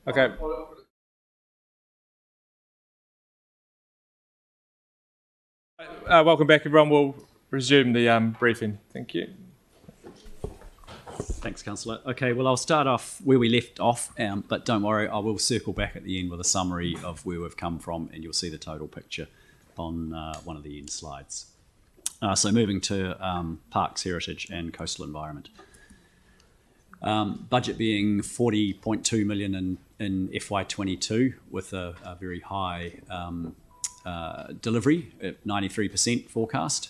Okay. Welcome back, everyone. We'll resume the briefing. Thank you. Thanks, Councillor. Okay, well, I'll start off where we left off, but don't worry, I will circle back at the end with a summary of where we've come from, and you'll see the total picture on one of the end slides. So moving to Parks, Heritage and Coastal Environment. Budget being 40.2 million in FY22 with a very high delivery at 93% forecast,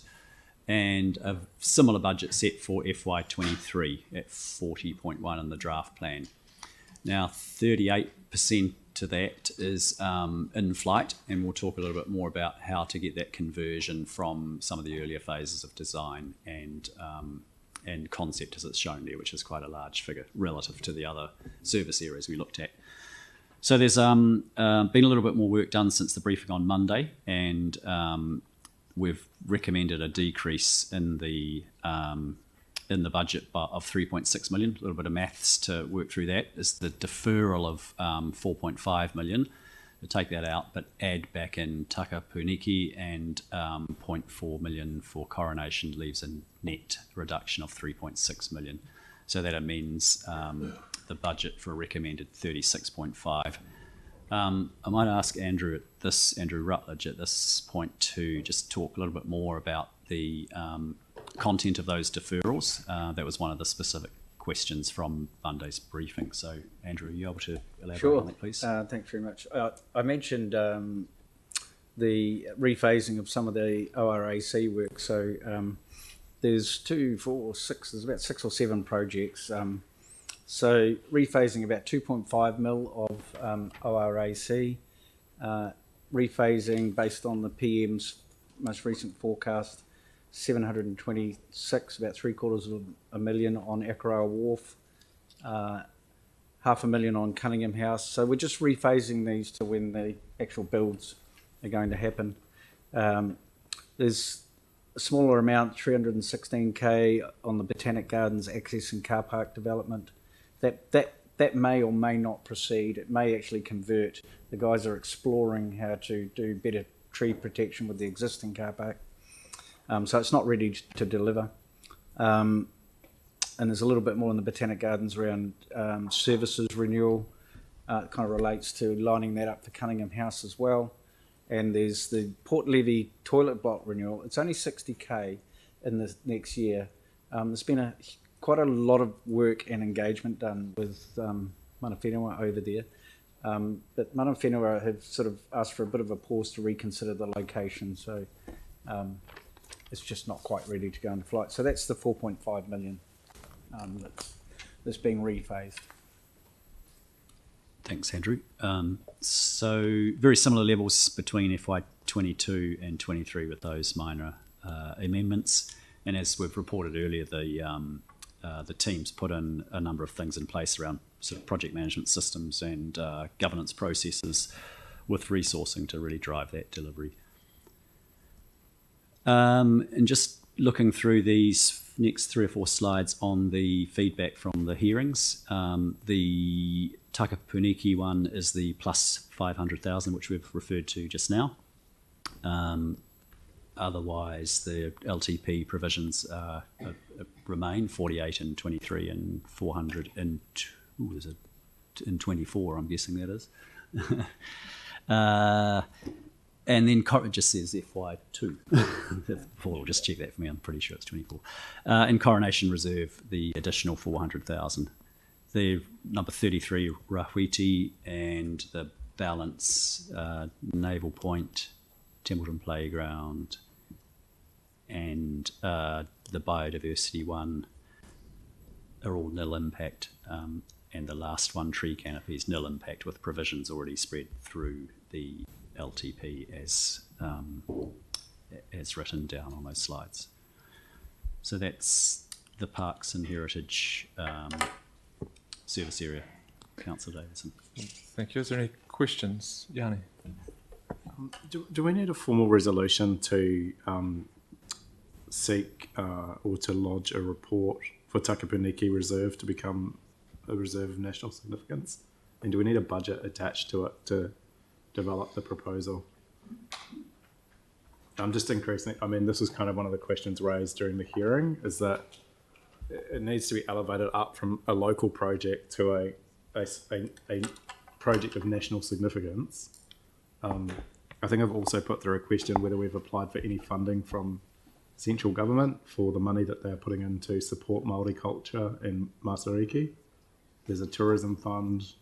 and a similar budget set for FY23 at 40.1 in the draft plan. Now 38% to that is in flight, and we'll talk a little bit more about how to get that conversion from some of the earlier phases of design and concept as it's shown there, which is quite a large figure relative to the other service areas we looked at. So there's been a little bit more work done since the briefing on Monday, and we've recommended a decrease in the budget of 3.6 million. A little bit of maths to work through that is the deferral of 4.5 million. To take that out, but add back in Takapuniki and 0.4 million for Coronation leaves a net reduction of 3.6 million. So that means the budget for a recommended 36.5. I might ask Andrew Rutledge at this point to just talk a little bit more about the content of those deferrals. That was one of the specific questions from Monday's briefing. So, Andrew, are you able to elaborate on that, please? Thanks very much. I mentioned the rephasing of some of the ORAC work. So there's there's about 6 or 7 projects. So rephasing about 2.5 mil of ORAC, rephasing based on the PM's most recent forecast, 726, about 750,000 on Akaroa Wharf, 500,000 on Cunningham House. So we're just rephasing these to when the actual builds are going to happen. There's a smaller amount, 316k on the Botanic Gardens access and car park development. That may or may not proceed. It may actually convert. The guys are exploring how to do better tree protection with the existing car park. So it's not ready to deliver. And there's a little bit more in the Botanic Gardens around services renewal. It kind of relates to lining that up for Cunningham House as well. And there's the Port Levy toilet block renewal. It's only 60k in the next year. There's been quite a lot of work and engagement done with Mana Whenua over there. But Mana Whenua have sort of asked for a bit of a pause to reconsider the location. So it's just not quite ready to go into flight. So that's the 4.5 million that's being rephased. Thanks, Andrew. So very similar levels between FY22 and 23 with those minor amendments. And as we've reported earlier, the team's put in a number of things in place around sort of project management systems and governance processes with resourcing to really drive that delivery. And just looking through these next 3 or 4 slides on the feedback from the hearings, the Takapuniki one is the plus 500,000, which we've referred to just now. Otherwise, the LTP provisions remain 48 in 23 and 400 in 24, I'm guessing that is. And then it just says FY2. Paul will just check that for me. I'm pretty sure it's 24. In Coronation Reserve, the additional 400,000. The number 33 Rahwiti and the balance Naval Point, Templeton Playground, and the biodiversity one are all nil impact. And the last one, tree canopies, nil impact with provisions already spread through the LTP as written down on those slides. So that's the Parks and Heritage service area. Councillor Davidson. Thank you. Is there any questions? Yanni? Do we need a formal resolution to seek or to lodge a report for Takapuniki Reserve to become a reserve of national significance? And do we need a budget attached to it to develop the proposal? I'm just increasing. I mean, this was kind of one of the questions raised during the hearing, is that it needs to be elevated up from a local project to a project of national significance. I think I've also put through a question whether we've applied for any funding from central government for the money that they're putting in to support Māori culture in Matariki. There's a tourism fund.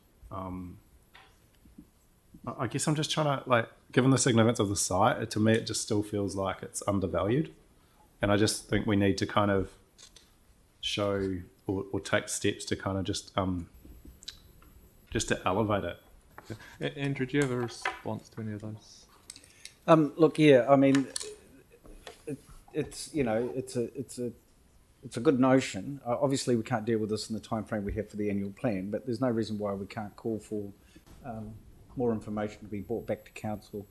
I guess I'm just trying to, like, given the significance of the site, to me it just still feels like it's undervalued. And I just think we need to kind of show or take steps to kind of just to elevate it. Andrew, do you have a response to any of those? Look, yeah, I mean, it's a good notion. Obviously, we can't deal with this in the time frame we have for the annual plan, but there's no reason why we can't call for more information to be brought back to council.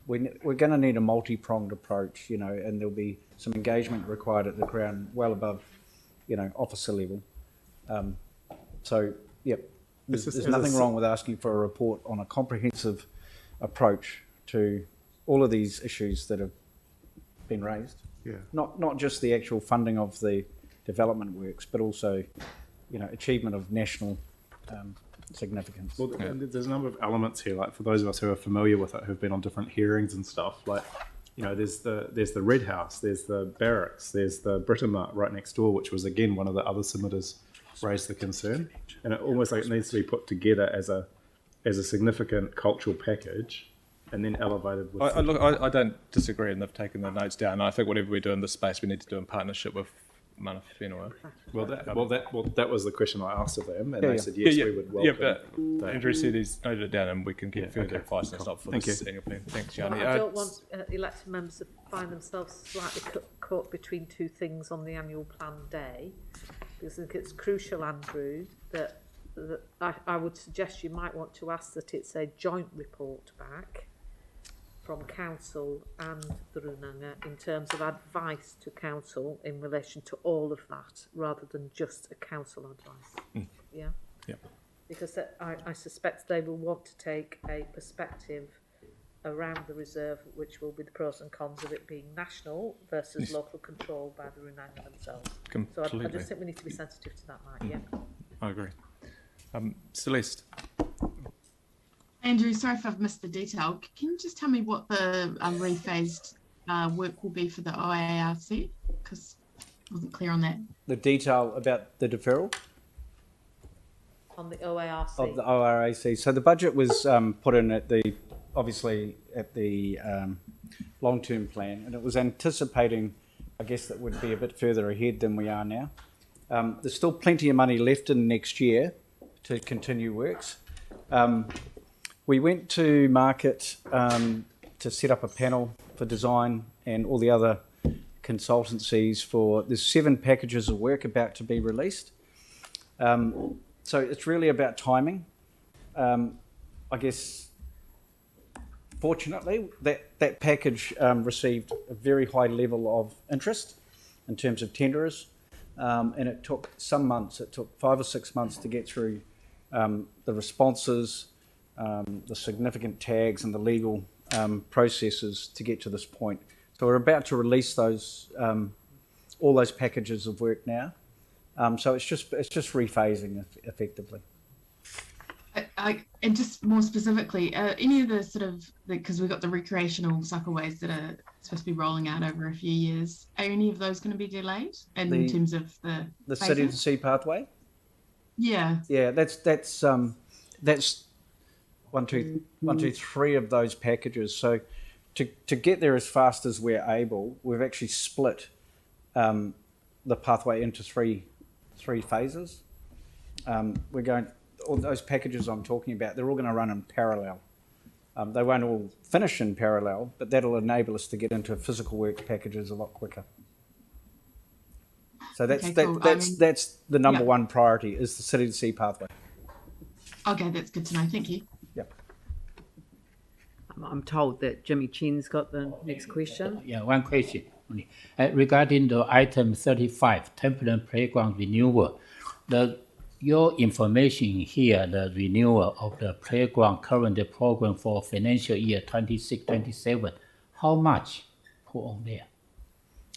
We're going to need a multi-pronged approach, and there'll be some engagement required at the ground, well above, officer level. So, yep, there's nothing wrong with asking for a report on a comprehensive approach to all of these issues that have been raised. Yeah. Not just the actual funding of the development works, but also, achievement of national significance. Well, there's a number of elements here. Like, for those of us who are familiar with it, who've been on different hearings and stuff, like, there's the Red House, there's the barracks, there's the Britomart right next door, which was again one of the other submitters raised the concern, and it almost like it needs to be put together as a significant cultural package, and then elevated with. I don't disagree, and they've taken the notes down. I think whatever we do in this space, we need to do in partnership with Mana Whenua. That was the question I asked of them, and they said yes, we would welcome. Yeah, but Andrew said he's noted it down, and we can get further advice. And it's not for this annual plan. Thanks, Gianni. Well, I don't want elected members to find themselves slightly caught between two things on the annual plan day, because I think it's crucial, Andrew, that I would suggest you might want to ask that it's a joint report back from council and the Runanga in terms of advice to council in relation to all of that, rather than just a council advice. Yeah? Yeah. Because I suspect they will want to take a perspective around the reserve, which will be the pros and cons of it being national versus local control by the Runanga themselves. Completely. So I just think we need to be sensitive to that, Mike. Yeah. I agree. Celeste. Andrew, sorry if I've missed the detail. Can you just tell me what the rephased work will be for the OARC? Because I wasn't clear on that. The detail about the deferral On the OARC. of the ORAC. So the budget was put in at the long-term plan, and it was anticipating, I guess, that would be a bit further ahead than we are now. There's still plenty of money left in next year to continue works. We went to market to set up a panel for design and all the other consultancies there's 7 packages of work about to be released. So it's really about timing. I guess, fortunately, that package received a very high level of interest in terms of tenderers, and it took some months. It took 5 or 6 months to get through the responses, the significant tags and the legal processes to get to this point. So we're about to release those all those packages of work now. So it's just rephasing effectively. And just more specifically, any of the sort of, because we've got the recreational cycleways that are supposed to be rolling out over a few years, are any of those going to be delayed in terms of the City to Sea pathway? Yeah. Yeah, that's 1, 2, 3 of those packages. So to get there as fast as we're able, we've actually split the pathway into three phases. We're going, all those packages I'm talking about, they're all going to run in parallel. They won't all finish in parallel, but that'll enable us to get into physical work packages a lot quicker. So that's the number one priority, is the City to Sea pathway. Okay, that's good to know. Thank you. Yep. I'm told that Jimmy Chen's got the next question. Yeah, one question only. Regarding the item 35, temporary playground renewal, the your information here, the renewal of the playground current program for financial year 26-27, how much put on there?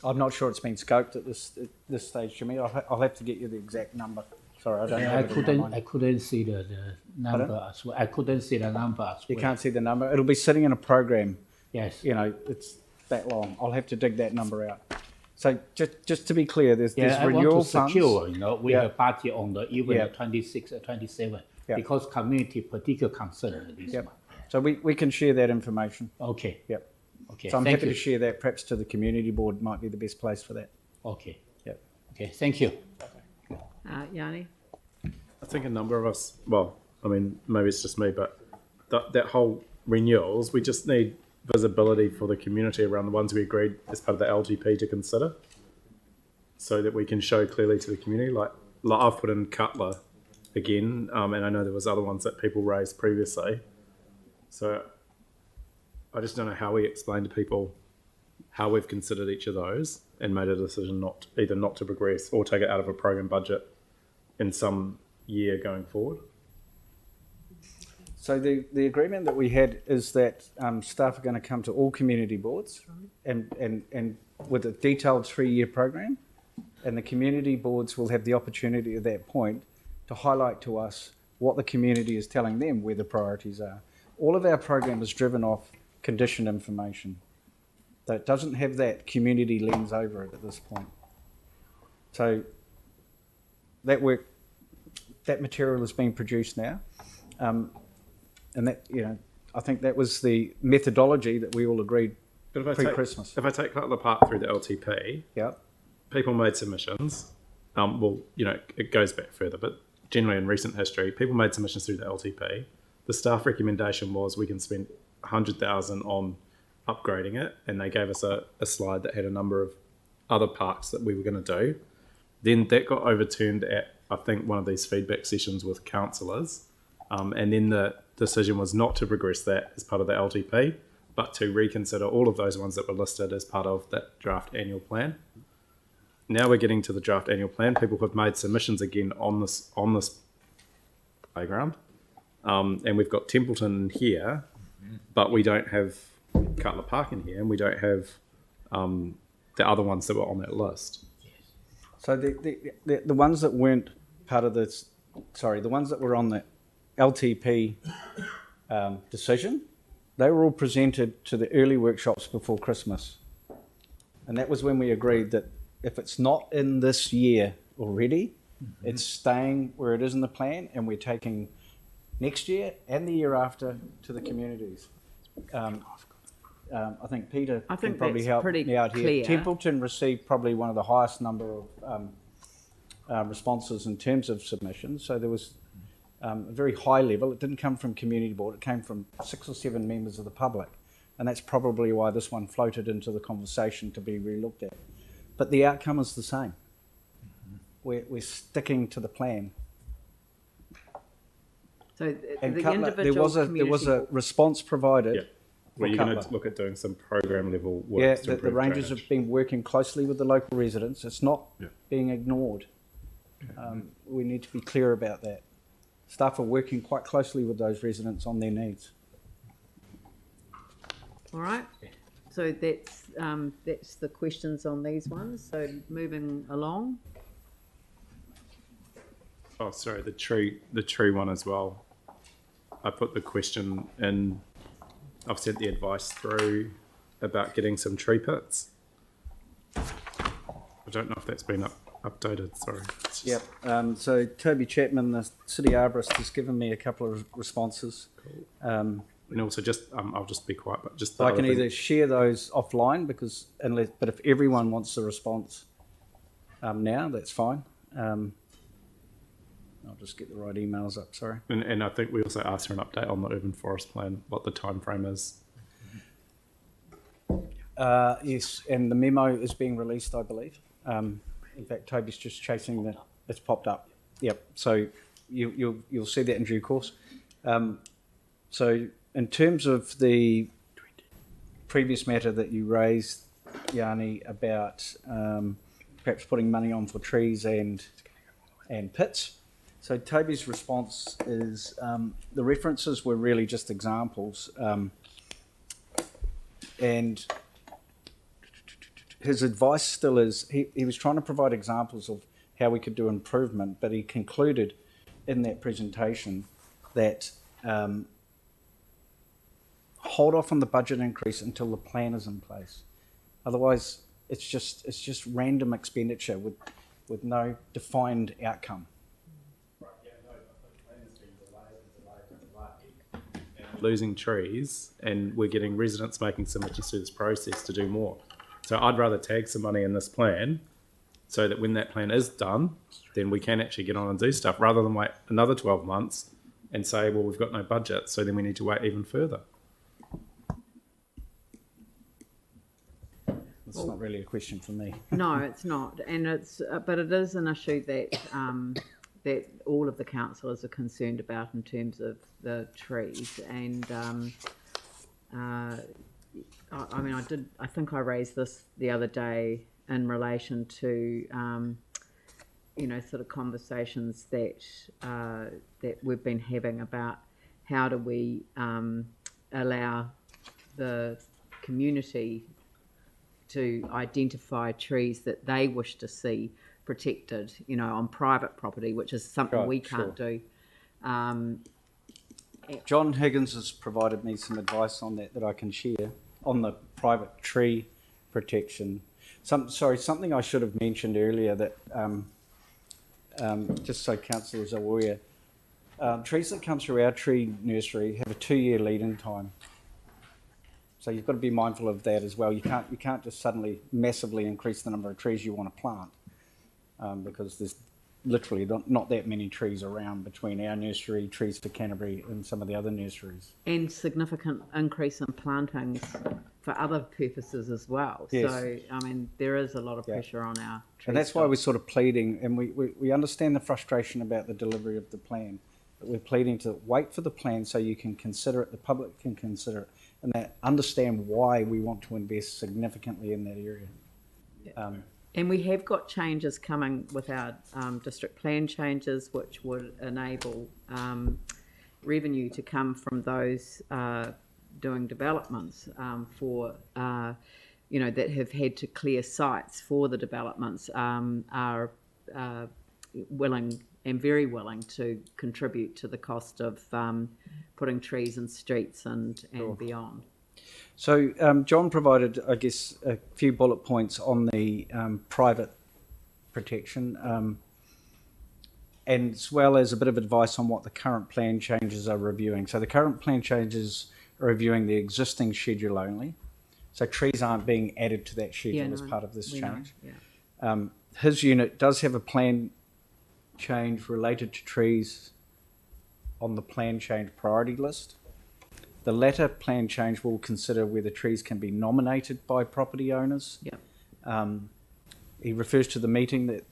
I'm not sure it's been scoped at this stage, Jimmy. I'll have to get you the exact number. Sorry, I don't have it in my mind. I couldn't see the number as well. I couldn't see the number as well. You can't see the number. It'll be sitting in a program. Yes. You know, it's that long. I'll have to dig that number out. So just to be clear, there's I renewal want to funds. secure, we Yeah. have budget on the even Yeah. the 26 or 27 Yeah. because community particular concern with this Yep. one. So we can share that information. Okay. Yep. Okay. So I'm thank happy you. to share that. Perhaps to the community board might be the best place for that. Okay. Yep. Okay. Thank you. Yanni? I think a number of us, well, I mean, maybe it's just me, but that whole renewals, we just need visibility for the community around the ones we agreed as part of the LTP to consider, so that we can show clearly to the community. Like I've put in Cutler again, and I know there was other ones that people raised previously. So I just don't know how we explain to people how we've considered each of those and made a decision either not to progress or take it out of a program budget in some year going forward. So the agreement that we had is that staff are going to come to all community boards and with a detailed 3-year program, and the community boards will have the opportunity at that point to highlight to us what the community is telling them where the priorities are. All of our program is driven off condition information that doesn't have that community lens over it at this point. So that material is being produced now. And that, I think that was the methodology that we all agreed pre-Christmas. If I take Cutler Park through the LTP, Yeah. people made submissions. It goes back further, but generally in recent history, people made submissions through the LTP. The staff recommendation was we can spend 100,000 on upgrading it, and they gave us a slide that had a number of other parks that we were going to do. Then that got overturned at, I think, one of these feedback sessions with councillors, and then the decision was not to progress that as part of the LTP, but to reconsider all of those ones that were listed as part of that draft annual plan. Now we're getting to the draft annual plan. People have made submissions again on this playground, and we've got Templeton here, but we don't have Cutler Park in here, and we don't have the other ones that were on that list. So the ones that weren't part of this, the ones that were on the LTP decision, they were all presented to the early workshops before Christmas. And that was when we agreed that if it's not in this year already, it's staying where it is in the plan, and we're taking next year and the year after to the communities. I think Peter can probably that's help pretty me out here. clear. Templeton received probably one of the highest number of responses in terms of submissions. So there was a very high level. It didn't come from community board. It came from 6 or 7 members of the public. And that's probably why this one floated into the conversation to be relooked at. But the outcome is the same. We're sticking to the plan. So And the Cutler, individual there was a response provided. Yeah. Well, you're going to look at doing some program level work. Yeah, to the improve rangers drainage. have been working closely with the local residents. It's not being ignored. We need to be clear about that. Staff are working quite closely with those residents on their needs. All right. So that's the questions on these ones. So moving along. Oh, sorry, the tree one as well. I put the question in. I've sent the advice through about getting some tree pits. I don't know if that's been updated. Sorry. Yep. So Toby Chapman, the city arborist, has given me a couple of responses. And also, I'll just be quiet. But just the I other can thing- either share those offline but if everyone wants the response now, that's fine. I'll just get the right emails up. Sorry. And I think we also asked for an update on the urban forest plan, what the time frame is. Yes, and the memo is being released, I believe. In fact, Toby's just chasing it's popped up. Yep. So you'll see that in due course. So in terms of the previous matter that you raised, Yanni, about perhaps putting money on for trees and pits. So Toby's response is the references were really just examples, and his advice still is he was trying to provide examples of how we could do improvement, but he concluded in that presentation that hold off on the budget increase until the plan is in place. Otherwise, it's just random expenditure with no defined outcome. Losing trees, and we're getting residents making submissions through this process to do more. So I'd rather tag some money in this plan so that when that plan is done, then we can actually get on and do stuff rather than wait another 12 months and say, well, we've got no budget, so then we need to wait even further. It's not really a question for me. No, it's not, and but it is an issue that that all of the councillors are concerned about in terms of the trees. And I think I raised this the other day in relation to sort of conversations that that we've been having about how do we allow the community to identify trees that they wish to see protected, on private property, which is something we can't do. John Higgins has provided me some advice on that I can share on the private tree protection. Something I should have mentioned earlier that just so councillors are aware, trees that come through our tree nursery have a 2-year lead-in time. So you've got to be mindful of that as well. You can't just suddenly massively increase the number of trees you want to plant because there's literally not that many trees around between our nursery, Trees for Canterbury, and some of the other nurseries. And significant increase in plantings for other purposes as well. Yes. So, there is a lot of pressure on our tree And that's stock. why we're sort of pleading, and we understand the frustration about the delivery of the plan, but we're pleading to wait for the plan so you can consider it, the public can consider it, and that understand why we want to invest significantly in that area. And we have got changes coming with our district plan changes, which would enable revenue to come from those doing developments for, that have had to clear sites for the developments, are willing and very willing to contribute to the cost of putting trees in streets and beyond. So John provided, I guess, a few bullet points on the private protection, and as well as a bit of advice on what the current plan changes are reviewing. So the current plan changes are reviewing the existing schedule only. So trees aren't being added to that schedule as part of this change. His unit does have a plan change related to trees on the plan change priority list. The latter plan change will consider whether trees can be nominated by property owners. He refers to the meeting that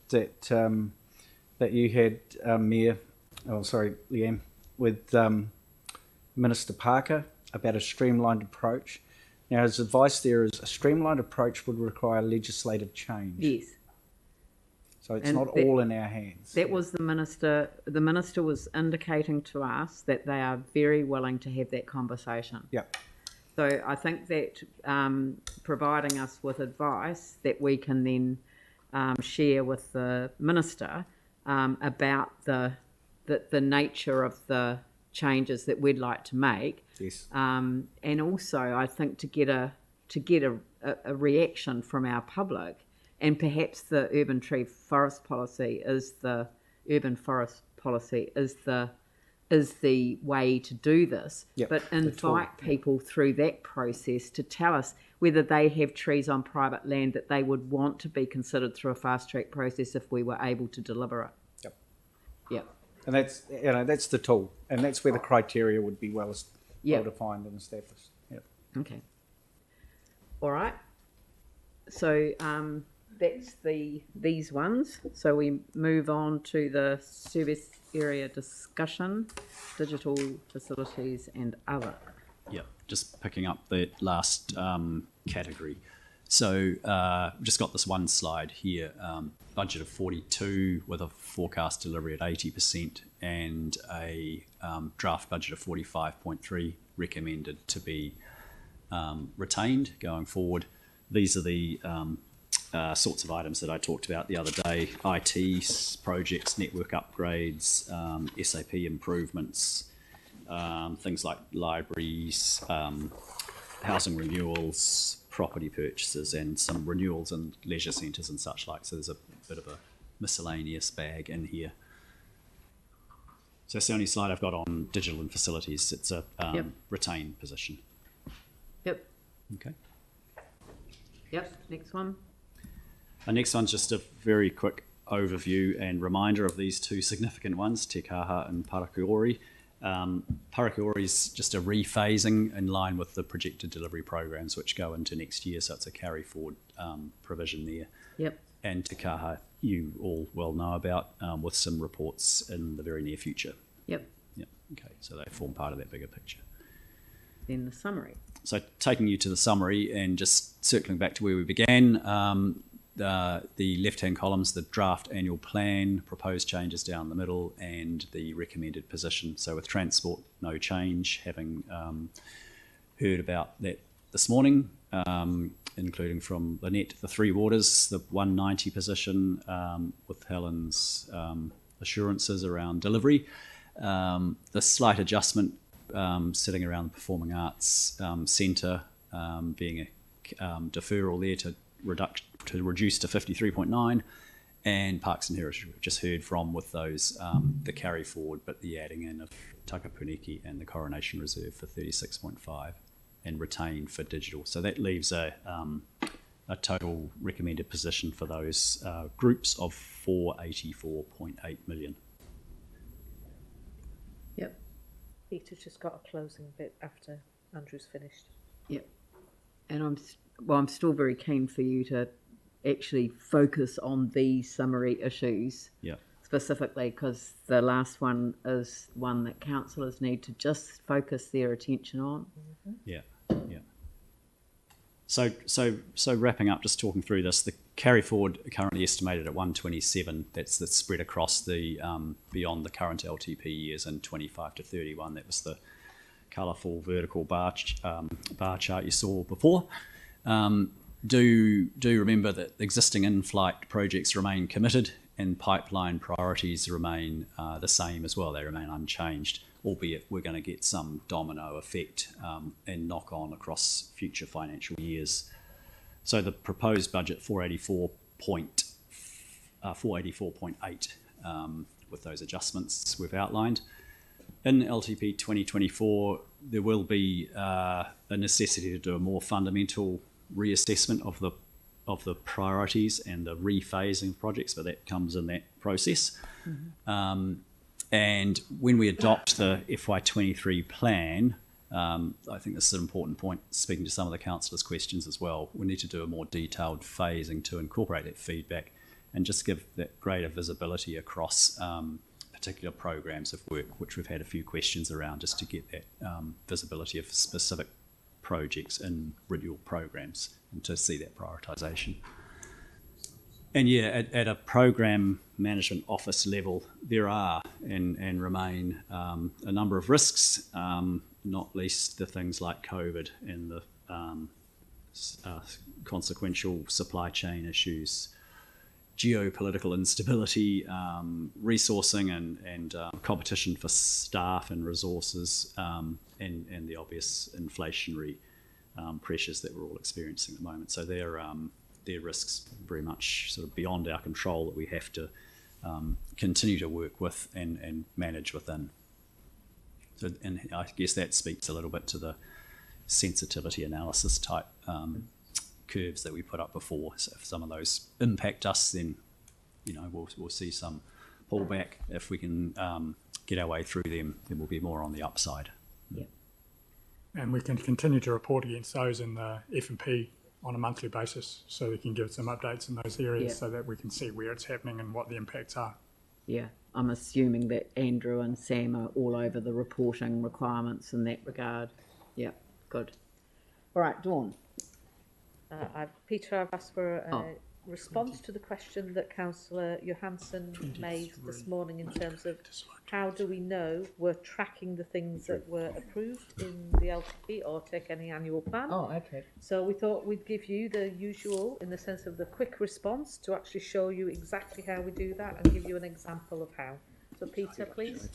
you had, Leanne, with Minister Parker about a streamlined approach. Now, his advice there is a streamlined approach would require legislative change. Yes. So it's not all in our hands. That was the minister. The minister was indicating to us that they are very willing to have that conversation. Yep. So I think that providing us with advice that we can then share with the minister about the nature of the changes that we'd like to make. Yes. And also, I think to get a reaction from our public. And perhaps the urban forest policy is the way to do this. Yep, but invite people through that process to tell us whether they have trees on private land that they would want to be considered through a fast track process if we were able to deliver it. Yep. Yep. And that's the tool, and that's where the criteria would be well defined and established. Yep. Okay. All right. So that's these ones. So we move on to the service area discussion, digital facilities and other. Yeah, just picking up that last category. So just got this one slide here, budget of 42 with a forecast delivery at 80% and a draft budget of 45.3 recommended to be retained going forward. These are the sorts of items that I talked about the other day: IT projects, network upgrades, SAP improvements, things like libraries, housing renewals, property purchases, and some renewals in leisure centres and such like. So there's a bit of a miscellaneous bag in here. So that's the only slide I've got on digital and facilities. It's a retained position. Yep. Okay. Yep. Next one. Our next one's just a very quick overview and reminder of these two significant ones, Te Kaha and Parakiori. Parakiori is just a rephasing in line with the projected delivery programs which go into next year, so it's a carry forward provision there. Yep. And Te Kaha you all well know about, with some reports in the very near future. Yep. Yep. Okay, so they form part of that bigger picture. Then the summary. So taking you to the summary and just circling back to where we began, the left-hand columns, the draft annual plan, proposed changes down the middle, and the recommended position. So with transport, no change, having heard about that this morning, including from Lynette, the Three Waters, the 190 position, with Helen's assurances around delivery. The slight adjustment sitting around the Performing Arts Centre, being a deferral there to reduce to 53.9, and Parks and Heritage we've just heard from with those the carry forward, but the adding in of Takapuniki and the Coronation Reserve for 36.5 and retain for digital. So that leaves a total recommended position for those groups of 484.8 million. Yep. Peter's just got a closing bit after Andrew's finished. Yep. And I'm still very keen for you to actually focus on these summary issues. Yeah. Specifically, because the last one is one that councillors need to just focus their attention on. Mm-hmm. Yeah, yeah. So wrapping up, just talking through this, the carry forward currently estimated at 127. That's spread across the beyond the current LTP years and 25 to 31. That was the colourful vertical bar chart you saw before. Do remember that existing in-flight projects remain committed and pipeline priorities remain the same as well. They remain unchanged, albeit we're going to get some domino effect and knock on across future financial years. So the proposed budget 484.8 with those adjustments we've outlined. In LTP 2024, there will be a necessity to do a more fundamental reassessment of the priorities and the rephasing of projects, but that comes in that process. Mm-hmm. And when we adopt the FY23 plan, I think this is an important point, speaking to some of the councillors' questions as well, we need to do a more detailed phasing to incorporate that feedback and just give that greater visibility across particular programs of work, which we've had a few questions around, just to get that visibility of specific projects in renewal programs and to see that prioritisation. And yeah, at a program management office level, there are and remain a number of risks, not least the things like COVID and the consequential supply chain issues, geopolitical instability, resourcing and competition for staff and resources, and the obvious inflationary pressures that we're all experiencing at the moment. So they're risks very much sort of beyond our control that we have to continue to work with and manage within. So, and I guess that speaks a little bit to the sensitivity analysis type curves that we put up before. So if some of those impact us, then we'll see some pullback. If we can get our way through them, then we'll be more on the upside. Yeah. And we can continue to report against those in the F&P on a monthly basis, so we can give some updates in those areas so that we can see where it's happening and what the impacts are. Yeah, I'm assuming that Andrew and Sam are all over the reporting requirements in that regard. Yeah, good. All right, Dawn. Peter, I've asked for a response to the question that Councillor Johansson made this morning in terms of how do we know we're tracking the things that were approved in the LTP or take any annual plan. Oh, okay. So we thought we'd give you the usual, in the sense of the quick response, to actually show you exactly how we do that and give you an example of how. So Peter, please.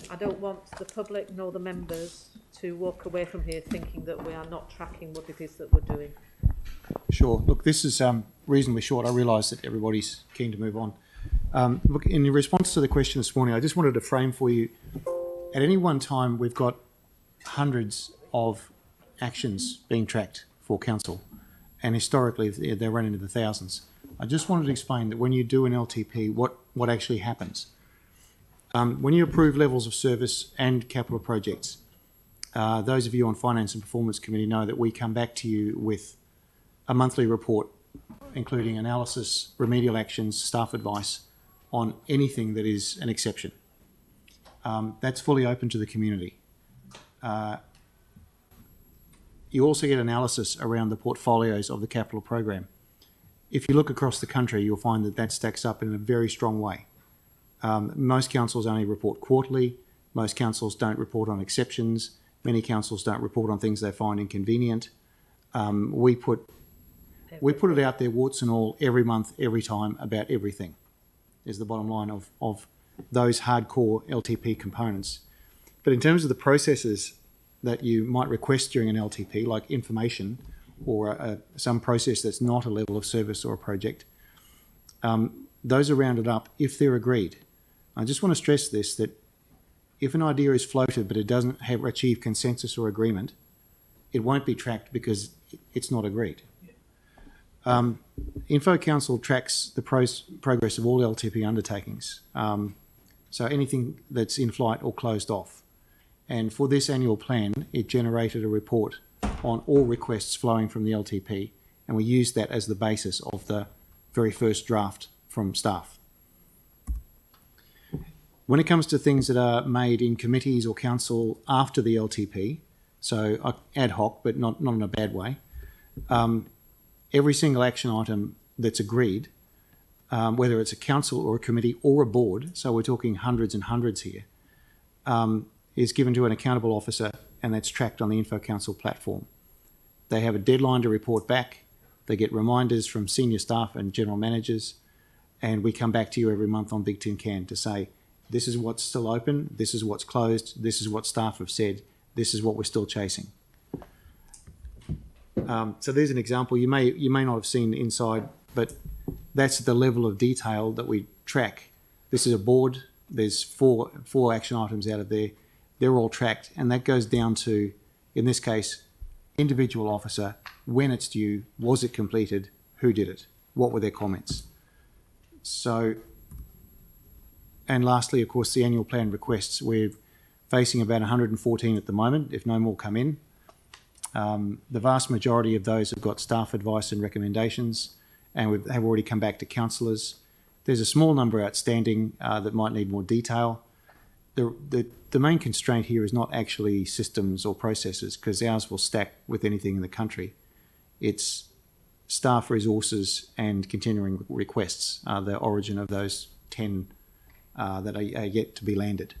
I don't want the public nor the members to walk away from here thinking that we are not tracking what it is that we're doing. Sure. Look, this is reasonably short. I realise that everybody's keen to move on. Look, in response to the question this morning, I just wanted to frame for you, at any one time, we've got hundreds of actions being tracked for council, and historically they run into the thousands. I just wanted to explain that when you do an LTP, what actually happens. When you approve levels of service and capital projects, those of you on Finance and Performance Committee know that we come back to you with a monthly report, including analysis, remedial actions, staff advice on anything that is an exception. That's fully open to the community. You also get analysis around the portfolios of the capital program. If you look across the country, you'll find that that stacks up in a very strong way. Most councils only report quarterly. Most councils don't report on exceptions. Many councils don't report on things they find inconvenient. We put it out there, warts and all, every month, every time, about everything, is the bottom line of those hardcore LTP components. But in terms of the processes that you might request during an LTP, like information or some process that's not a level of service or a project, those are rounded up if they're agreed. I just want to stress this, that if an idea is floated but it doesn't achieve consensus or agreement, it won't be tracked because it's not agreed. Info Council tracks the progress of all LTP undertakings, so anything that's in flight or closed off. And for this annual plan, it generated a report on all requests flowing from the LTP, and we used that as the basis of the very first draft from staff. When it comes to things that are made in committees or council after the LTP, so ad hoc but not in a bad way, every single action item that's agreed, whether it's a council or a committee or a board, so we're talking hundreds and hundreds here, is given to an accountable officer, and that's tracked on the Info Council platform. They have a deadline to report back. They get reminders from senior staff and general managers, and we come back to you every month on Big Tin Can to say, this is what's still open, this is what's closed, this is what staff have said, this is what we're still chasing. So there's an example. You may not have seen inside, but that's the level of detail that we track. This is a board. There's four action items out of there. They're all tracked, and that goes down to, in this case, individual officer, when it's due, was it completed, who did it, what were their comments. So, and lastly, of course, the annual plan requests. We're facing about 114 at the moment, if no more come in. The vast majority of those have got staff advice and recommendations, and have already come back to councillors. There's a small number outstanding that might need more detail. The main constraint here is not actually systems or processes, because ours will stack with anything in the country. It's staff resources and continuing requests are the origin of those 10 that are yet to be landed.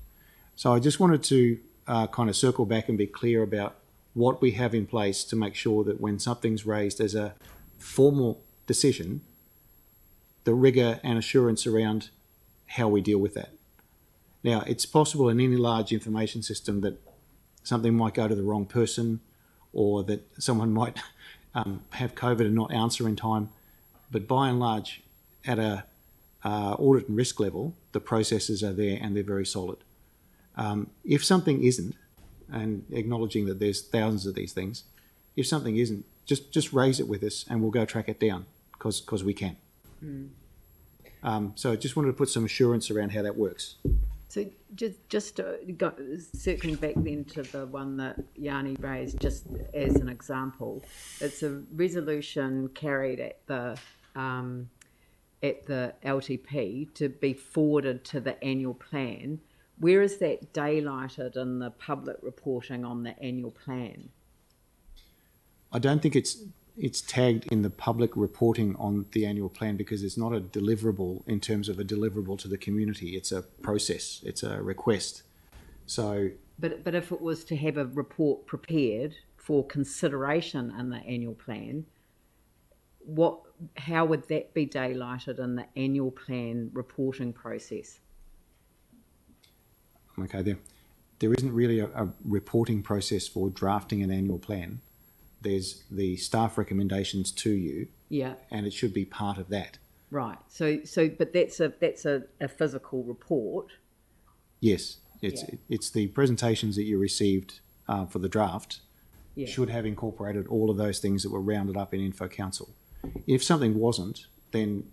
So I just wanted to kind of circle back and be clear about what we have in place to make sure that when something's raised as a formal decision, the rigour and assurance around how we deal with that. Now, it's possible in any large information system that something might go to the wrong person, or that someone might have COVID and not answer in time. But by and large, at a audit and risk level, the processes are there and they're very solid. If something isn't, and acknowledging that there's thousands of these things, if something isn't, just raise it with us and we'll go track it down, because we can. So I just wanted to put some assurance around how that works. So just circling back then to the one that Yanni raised, just as an example, it's a resolution carried at the LTP to be forwarded to the annual plan. Where is that daylighted in the public reporting on the annual plan? I don't think it's tagged in the public reporting on the annual plan because it's not a deliverable in terms of a deliverable to the community. It's a process. It's a request. So, But if it was to have a report prepared for consideration in the annual plan, how would that be daylighted in the annual plan reporting process? okay, there isn't really a reporting process for drafting an annual plan. There's the staff recommendations to you, Yeah, and it should be part of that. right. So but that's a physical report. Yes, it's the presentations that you received for the draft Yeah. should have incorporated all of those things that were rounded up in Info Council. If something wasn't, then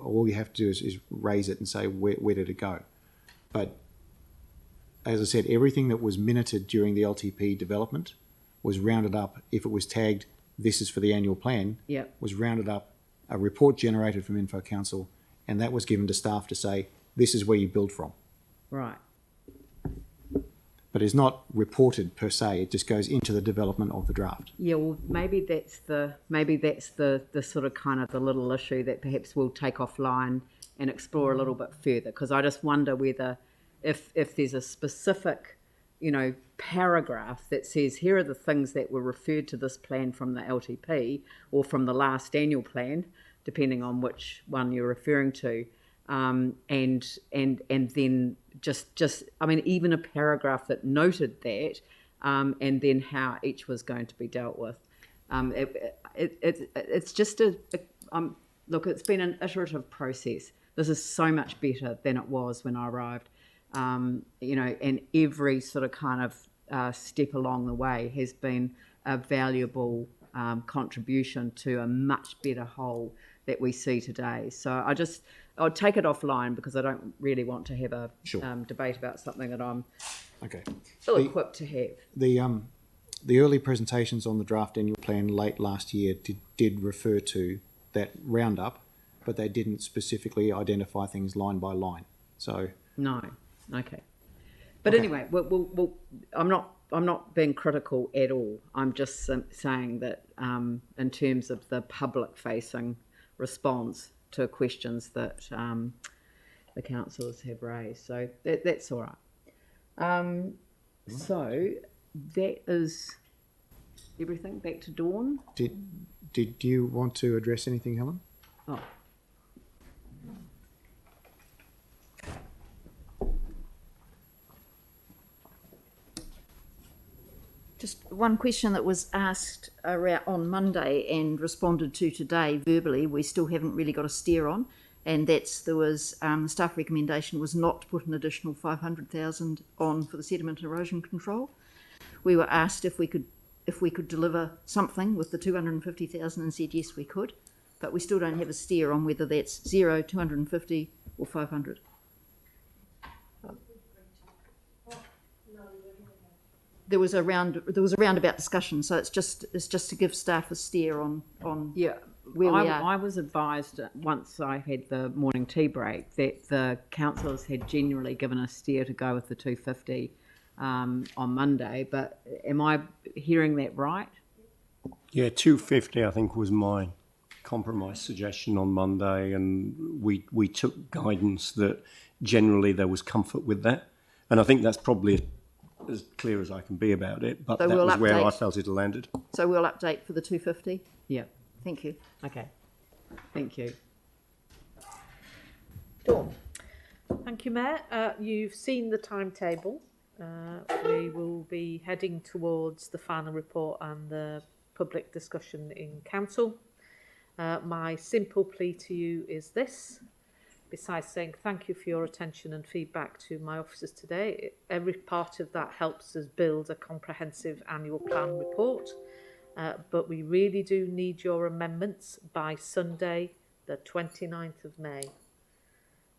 all you have to do is raise it and say where did it go. But as I said, everything that was minuted during the LTP development was rounded up. If it was tagged, this is for the annual plan, Yeah. was rounded up, a report generated from Info Council, and that was given to staff to say, this is where you build from. Right. But it's not reported per se, it just goes into the development of the draft. Yeah, well, maybe that's the sort of kind of the little issue that perhaps we'll take offline and explore a little bit further, because I just wonder whether if there's a specific, paragraph that says here are the things that were referred to this plan from the LTP or from the last annual plan, depending on which one you're referring to, and then just I mean even a paragraph that noted that, and then how each was going to be dealt with. It's just look, it's been an iterative process. This is so much better than it was when I arrived. And every sort of kind of step along the way has been a valuable contribution to a much better whole that we see today. So I'll take it offline because I don't really want to have a debate about something that I'm ill-equipped to have. The early presentations on the draft annual plan late last year did refer to that roundup, but they didn't specifically identify things line by line. So no. Okay, but anyway, we'll, I'm not being critical at all. I'm just saying that in terms of the public-facing response to questions that the councillors have raised, so that's all right. So that is everything. Back to Dawn. Did you want to address anything, Helen? Oh. Just one question that was asked around on Monday and responded to today verbally, we still haven't really got a steer on, and there was the staff recommendation was not to put an additional 500,000 on for the sediment erosion control. We were asked if we could deliver something with the 250,000 and said yes we could, but we still don't have a steer on whether that's 0, 250 or 500. There was a roundabout discussion, so it's just to give staff a steer on where we are. I was advised once I had the morning tea break that the councillors had generally given a steer to go with the 250 on Monday, but am I hearing that right? Yeah, 250 I think was my compromise suggestion on Monday, and we took guidance that generally there was comfort with that, and I think that's probably as clear as I can be about it, but so that was where I felt it landed. So we'll update for the 250? Yeah. Thank you. Okay. Thank you. Dawn. Thank you, Mayor. You've seen the timetable. We will be heading towards the final report and the public discussion in council. My simple plea to you is this. Besides saying thank you for your attention and feedback to my officers today, every part of that helps us build a comprehensive annual plan report. But we really do need your amendments by Sunday, the 29th of May.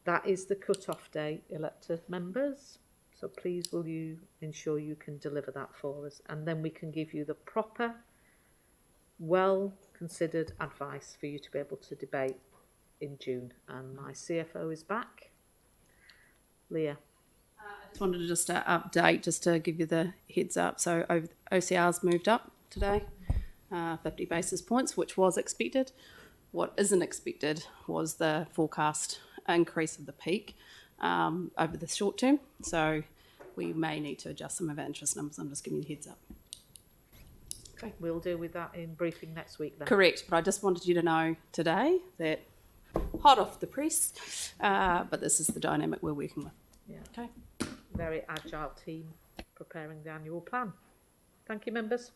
That is the cut-off day, elected members. So please will you ensure you can deliver that for us, and then we can give you the proper, well-considered advice for you to be able to debate in June. And my CFO is back. Leah. I just wanted to update, just to give you the heads up. So OCR's moved up today. 50 basis points, which was expected. What isn't expected was the forecast increase of the peak over the short term. So we may need to adjust some of our interest numbers. I'm just giving you a heads up. Okay, we'll deal with that in briefing next week then. Correct, but I just wanted you to know today that hot off the press, but this is the dynamic we're working with. Yeah. Okay. Very agile team preparing the annual plan. Thank you, members.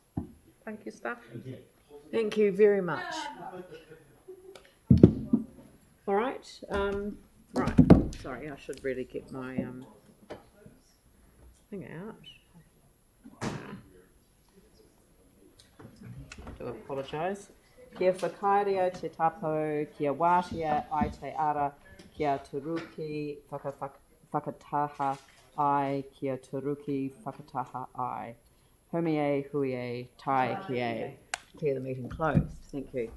Thank you, staff. Thank you very much. All right. Right. Sorry, I should really get my thing out. I do apologise. Kia whakaarea te tapo, kia wātea ai te ara, kia turuki whakataha ai, kia turuki whakataha ai. Homie hui e, tai ki e. Declare the meeting closed. Thank you.